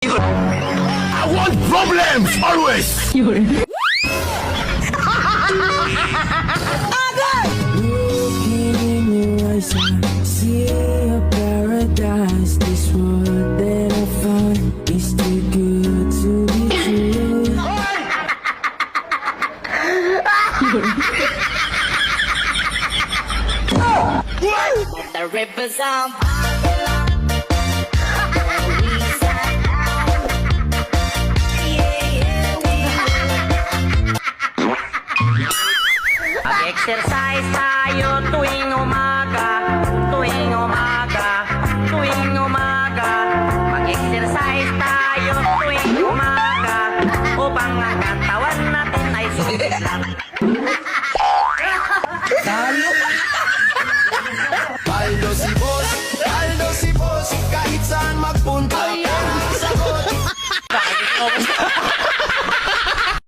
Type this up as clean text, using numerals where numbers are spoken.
I want problems always. Looking in your eyes, I see a paradise. This world that I find is too good to be true. The rivers of Mag-exercise tayo tuwing umaga, tuwing umaga, tuwing umaga. Mag-exercise tayo tuwing umaga upang ang katawan natin ay sumilat. Paldo si boss, kahit saan magpunta. Sagot.